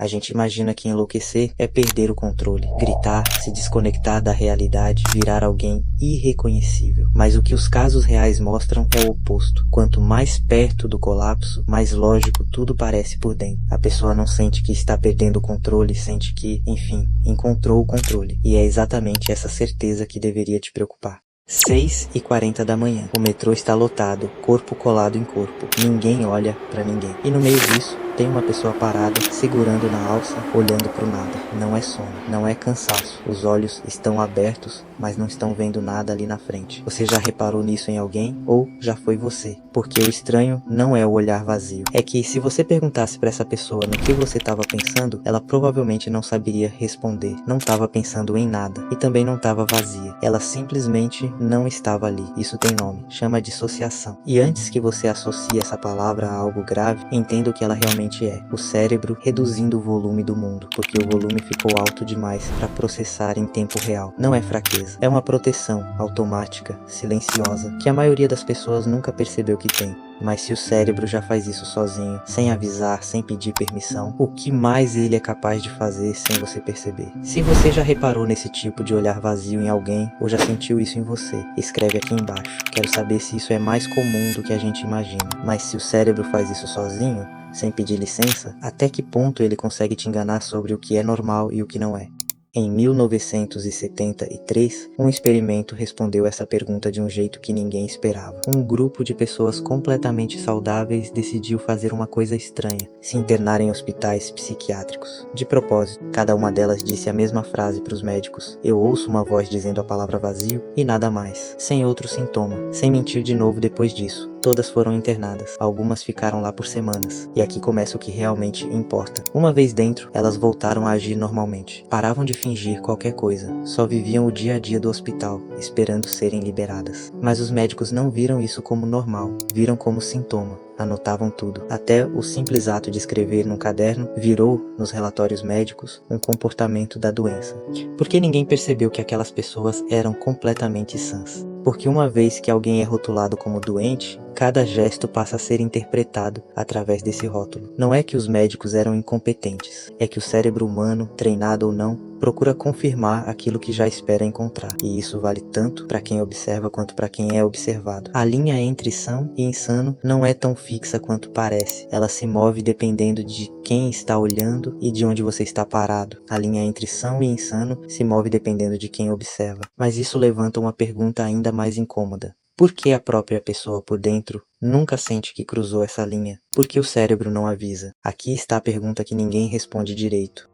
A gente imagina que enlouquecer é perder o controle, gritar, se desconectar da realidade, virar alguém irreconhecível. Mas o que os casos reais mostram é o oposto. Quanto mais perto do colapso, mais lógico tudo parece por dentro. A pessoa não sente que está perdendo o controle, sente que, enfim, encontrou o controle. E é exatamente essa certeza que deveria te preocupar. 6h40 da manhã. O metrô está lotado, corpo colado em corpo. Ninguém olha pra ninguém. E no meio disso, tem uma pessoa parada, segurando na alça, olhando pro nada. Não é sono, não é cansaço. Os olhos estão abertos, mas não estão vendo nada ali na frente. Você já reparou nisso em alguém? Ou já foi você? Porque o estranho não é o olhar vazio. É que se você perguntasse pra essa pessoa no que você estava pensando, ela provavelmente não saberia responder. Não estava pensando em nada. E também não estava vazia. Ela simplesmente não estava ali. Isso tem nome. Chama dissociação. E antes que você associe essa palavra a algo grave, entenda o que ela realmente é. O cérebro reduzindo o volume do mundo. Porque o volume ficou alto demais para processar em tempo real. Não é fraqueza. É uma proteção automática, silenciosa, que a maioria das pessoas nunca percebeu que tem. Mas se o cérebro já faz isso sozinho, sem avisar, sem pedir permissão, o que mais ele é capaz de fazer sem você perceber? Se você já reparou nesse tipo de olhar vazio em alguém, ou já sentiu isso em você, escreve aqui embaixo. Quero saber se isso é mais comum do que a gente imagina. Mas se o cérebro faz isso sozinho, sem pedir licença, até que ponto ele consegue te enganar sobre o que é normal e o que não é? Em 1973, um experimento respondeu essa pergunta de um jeito que ninguém esperava. Um grupo de pessoas completamente saudáveis decidiu fazer uma coisa estranha, se internar em hospitais psiquiátricos. De propósito, cada uma delas disse a mesma frase para os médicos: "Eu ouço uma voz dizendo a palavra vazio", e nada mais, sem outro sintoma, sem mentir de novo depois disso. Todas foram internadas, algumas ficaram lá por semanas. E aqui começa o que realmente importa. Uma vez dentro, elas voltaram a agir normalmente. Paravam de fingir qualquer coisa. Só viviam o dia a dia do hospital, esperando serem liberadas. Mas os médicos não viram isso como normal, viram como sintoma. Anotavam tudo. Até o simples ato de escrever num caderno virou, nos relatórios médicos, um comportamento da doença. Porque ninguém percebeu que aquelas pessoas eram completamente sãs. Porque uma vez que alguém é rotulado como doente, cada gesto passa a ser interpretado através desse rótulo. Não é que os médicos eram incompetentes, é que o cérebro humano, treinado ou não, procura confirmar aquilo que já espera encontrar. E isso vale tanto para quem observa quanto para quem é observado. A linha entre são e insano não é tão fixa quanto parece. Ela se move dependendo de quem está olhando e de onde você está parado. A linha entre são e insano se move dependendo de quem observa. Mas isso levanta uma pergunta ainda mais incômoda. Por que a própria pessoa por dentro nunca sente que cruzou essa linha? Por que o cérebro não avisa? Aqui está a pergunta que ninguém responde direito.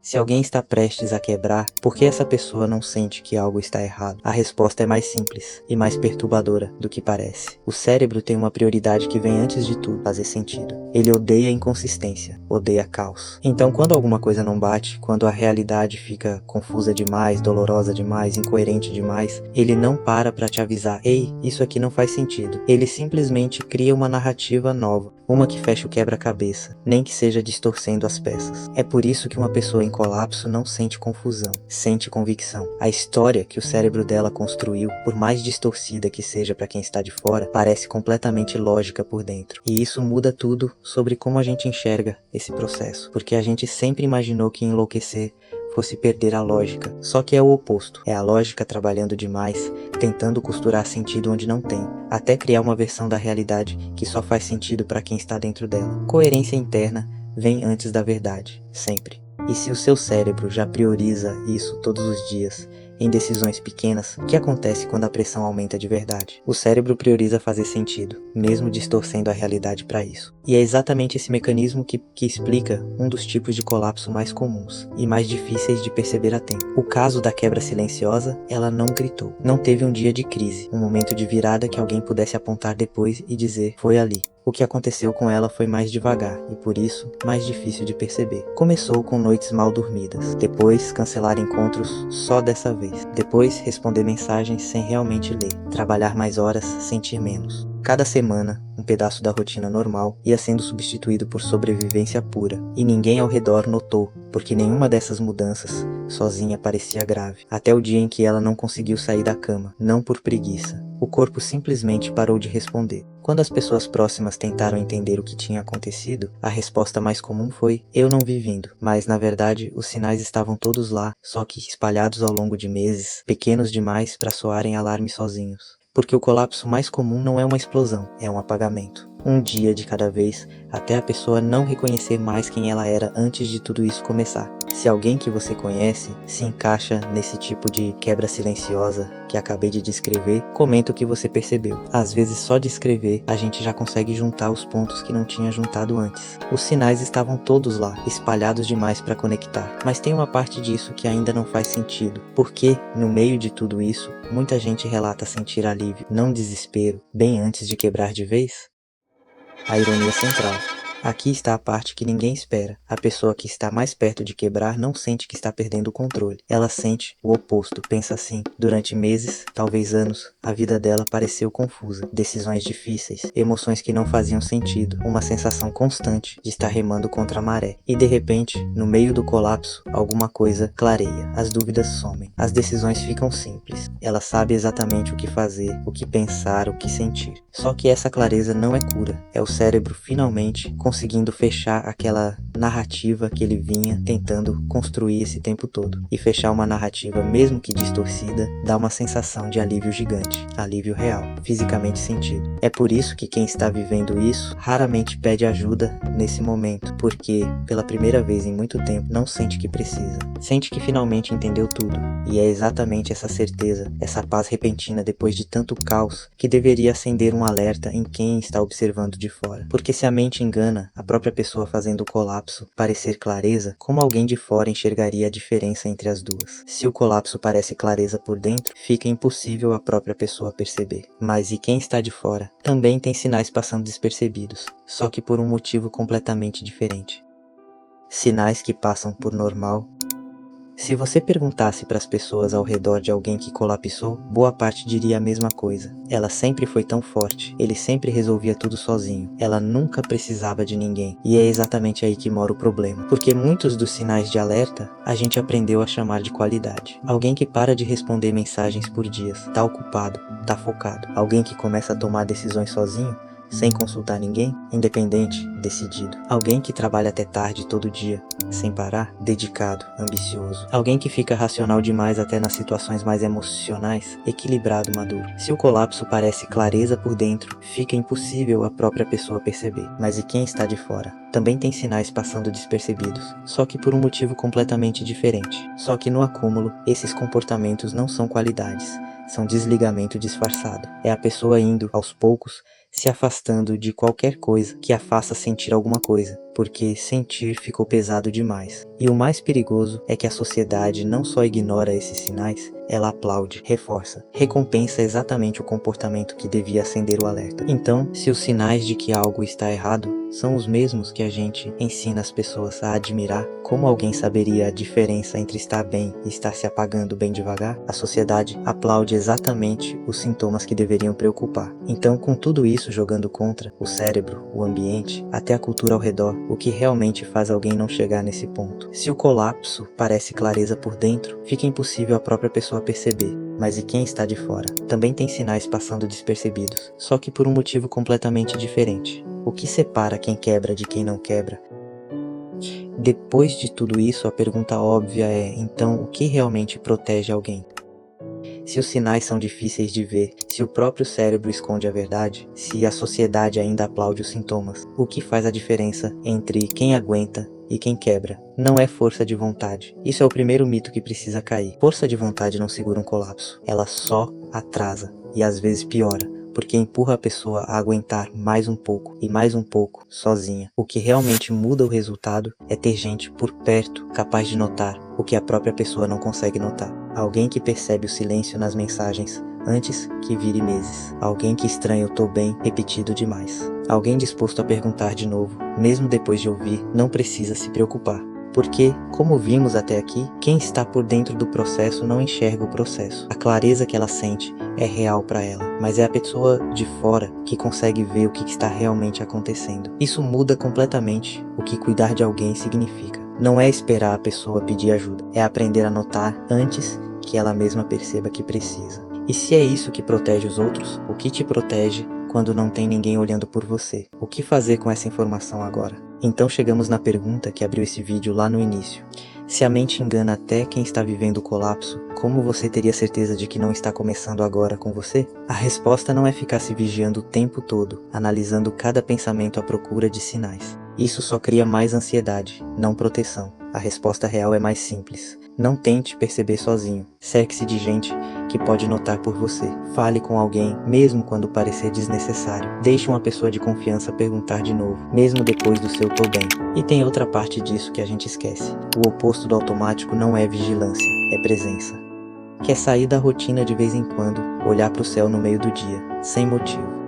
Se alguém está prestes a quebrar, por que essa pessoa não sente que algo está errado? A resposta é mais simples e mais perturbadora do que parece. O cérebro tem uma prioridade que vem antes de tudo: fazer sentido. Ele odeia inconsistência, odeia caos. Então, quando alguma coisa não bate, quando a realidade fica confusa demais, dolorosa demais, incoerente demais, ele não para te avisar: "Ei, isso aqui não faz sentido." Ele simplesmente cria uma narrativa nova, uma que fecha o quebra-cabeça, nem que seja distorcendo as peças. É por isso que uma pessoa em colapso não sente confusão, sente convicção. A história que o cérebro dela construiu, por mais distorcida que seja para quem está de fora, parece completamente lógica por dentro. E isso muda tudo sobre como a gente enxerga esse processo, porque a gente sempre imaginou que enlouquecer fosse perder a lógica. Só que é o oposto. É a lógica trabalhando demais, tentando costurar sentido onde não tem, até criar uma versão da realidade que só faz sentido para quem está dentro dela. Coerência interna vem antes da verdade, sempre. E se o seu cérebro já prioriza isso todos os dias, em decisões pequenas, o que acontece quando a pressão aumenta de verdade? O cérebro prioriza fazer sentido, mesmo distorcendo a realidade para isso. E é exatamente esse mecanismo que explica um dos tipos de colapso mais comuns e mais difíceis de perceber a tempo. O caso da quebra silenciosa, ela não gritou. Não teve um dia de crise, um momento de virada que alguém pudesse apontar depois e dizer: "Foi ali." O que aconteceu com ela foi mais devagar e, por isso, mais difícil de perceber. Começou com noites mal dormidas, depois cancelar encontros só dessa vez, depois responder mensagens sem realmente ler, trabalhar mais horas, sentir menos. Cada semana, um pedaço da rotina normal ia sendo substituído por sobrevivência pura, e ninguém ao redor notou, porque nenhuma dessas mudanças sozinha parecia grave, até o dia em que ela não conseguiu sair da cama, não por preguiça. O corpo simplesmente parou de responder. Quando as pessoas próximas tentaram entender o que tinha acontecido, a resposta mais comum foi: eu não vi vindo. Mas na verdade, os sinais estavam todos lá, só que espalhados ao longo de meses, pequenos demais para soarem alarmes sozinhos. Porque o colapso mais comum não é uma explosão, é um apagamento. Um dia de cada vez, até a pessoa não reconhecer mais quem ela era antes de tudo isso começar. Se alguém que você conhece se encaixa nesse tipo de quebra silenciosa que acabei de descrever, comenta o que você percebeu. Às vezes só de escrever a gente já consegue juntar os pontos que não tinha juntado antes. Os sinais estavam todos lá, espalhados demais para conectar. Mas tem uma parte disso que ainda não faz sentido. Porque, no meio de tudo isso, muita gente relata sentir alívio, não desespero, bem antes de quebrar de vez. A ironia central. Aqui está a parte que ninguém espera. A pessoa que está mais perto de quebrar não sente que está perdendo o controle. Ela sente o oposto. Pensa assim: durante meses, talvez anos, a vida dela pareceu confusa. Decisões difíceis, emoções que não faziam sentido, uma sensação constante de estar remando contra a maré. E de repente, no meio do colapso, alguma coisa clareia. As dúvidas somem. As decisões ficam simples. Ela sabe exatamente o que fazer, o que pensar, o que sentir. Só que essa clareza não é cura. É o cérebro finalmente conseguindo fechar aquela narrativa que ele vinha tentando construir esse tempo todo. E fechar uma narrativa, mesmo que distorcida, dá uma sensação de alívio gigante, alívio real, fisicamente sentido. É por isso que quem está vivendo isso raramente pede ajuda nesse momento, porque pela primeira vez em muito tempo não sente que precisa. Sente que finalmente entendeu tudo. E é exatamente essa certeza, essa paz repentina depois de tanto caos, que deveria acender um alerta em quem está observando de fora. Porque se a mente engana, a própria pessoa fazendo o colapso parecer clareza, como alguém de fora enxergaria a diferença entre as duas? Se o colapso parece clareza por dentro, fica impossível a própria pessoa perceber. Mas e quem está de fora? Também tem sinais passando despercebidos, só que por um motivo completamente diferente. Sinais que passam por normal. Se você perguntasse para as pessoas ao redor de alguém que colapsou, boa parte diria a mesma coisa. Ela sempre foi tão forte, ele sempre resolvia tudo sozinho, ela nunca precisava de ninguém. E é exatamente aí que mora o problema, porque muitos dos sinais de alerta a gente aprendeu a chamar de qualidade. Alguém que para de responder mensagens por dias, tá ocupado, tá focado. Alguém que começa a tomar decisões sozinho, sem consultar ninguém, independente, decidido. Alguém que trabalha até tarde todo dia, sem parar, dedicado, ambicioso. Alguém que fica racional demais até nas situações mais emocionais, equilibrado, maduro. Se o colapso parece clareza por dentro, fica impossível a própria pessoa perceber. Mas e quem está de fora? Também tem sinais passando despercebidos, só que por um motivo completamente diferente. Só que no acúmulo, esses comportamentos não são qualidades, são desligamento disfarçado. É a pessoa indo, aos poucos, se afastando de qualquer coisa que a faça sentir alguma coisa, porque sentir ficou pesado demais. E o mais perigoso é que a sociedade não só ignora esses sinais, ela aplaude, reforça, recompensa exatamente o comportamento que devia acender o alerta. Então, se os sinais de que algo está errado são os mesmos que a gente ensina as pessoas a admirar, como alguém saberia a diferença entre estar bem e estar se apagando bem devagar? A sociedade aplaude exatamente os sintomas que deveriam preocupar. Então, com tudo isso jogando contra o cérebro, o ambiente, até a cultura ao redor, o que realmente faz alguém não chegar nesse ponto? Se o colapso parece clareza por dentro, fica impossível a própria pessoa perceber. Mas e quem está de fora? Também tem sinais passando despercebidos, só que por um motivo completamente diferente. O que separa quem quebra de quem não quebra? Depois de tudo isso, a pergunta óbvia é: então, o que realmente protege alguém? Se os sinais são difíceis de ver, se o próprio cérebro esconde a verdade, se a sociedade ainda aplaude os sintomas, o que faz a diferença entre quem aguenta e quem quebra? Não é força de vontade. Isso é o primeiro mito que precisa cair. Força de vontade não segura um colapso. Ela só atrasa e às vezes piora, porque empurra a pessoa a aguentar mais um pouco e mais um pouco sozinha. O que realmente muda o resultado é ter gente por perto capaz de notar o que a própria pessoa não consegue notar. Alguém que percebe o silêncio nas mensagens antes que vire meses. Alguém que estranha o "tô bem" repetido demais. Alguém disposto a perguntar de novo, mesmo depois de ouvir. Não precisa se preocupar. Porque, como vimos até aqui, quem está por dentro do processo não enxerga o processo. A clareza que ela sente é real para ela, mas é a pessoa de fora que consegue ver o que está realmente acontecendo. Isso muda completamente o que cuidar de alguém significa. Não é esperar a pessoa pedir ajuda, é aprender a notar antes que ela mesma perceba que precisa. E se é isso que protege os outros, o que te protege quando não tem ninguém olhando por você? O que fazer com essa informação agora? Então chegamos na pergunta que abriu esse vídeo lá no início. Se a mente engana até quem está vivendo o colapso, como você teria certeza de que não está começando agora com você? A resposta não é ficar se vigiando o tempo todo, analisando cada pensamento à procura de sinais. Isso só cria mais ansiedade, não proteção. A resposta real é mais simples. Não tente perceber sozinho. Cerque-se de gente que pode notar por você. Fale com alguém, mesmo quando parecer desnecessário. Deixe uma pessoa de confiança perguntar de novo, mesmo depois do seu "tô bem". E tem outra parte disso que a gente esquece. O oposto do automático não é vigilância, é presença. Quer sair da rotina de vez em quando, olhar para o céu no meio do dia, sem motivo.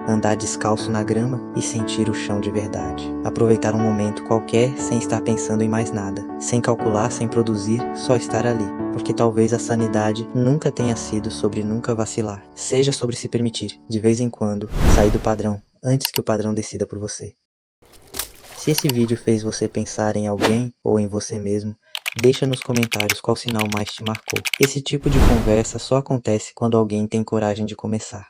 Andar descalço na grama e sentir o chão de verdade. Aproveitar um momento qualquer sem estar pensando em mais nada. Sem calcular, sem produzir, só estar ali. Porque talvez a sanidade nunca tenha sido sobre nunca vacilar. Seja sobre se permitir, de vez em quando, sair do padrão, antes que o padrão decida por você. Se esse vídeo fez você pensar em alguém ou em você mesmo, deixa nos comentários qual sinal mais te marcou. Esse tipo de conversa só acontece quando alguém tem coragem de começar.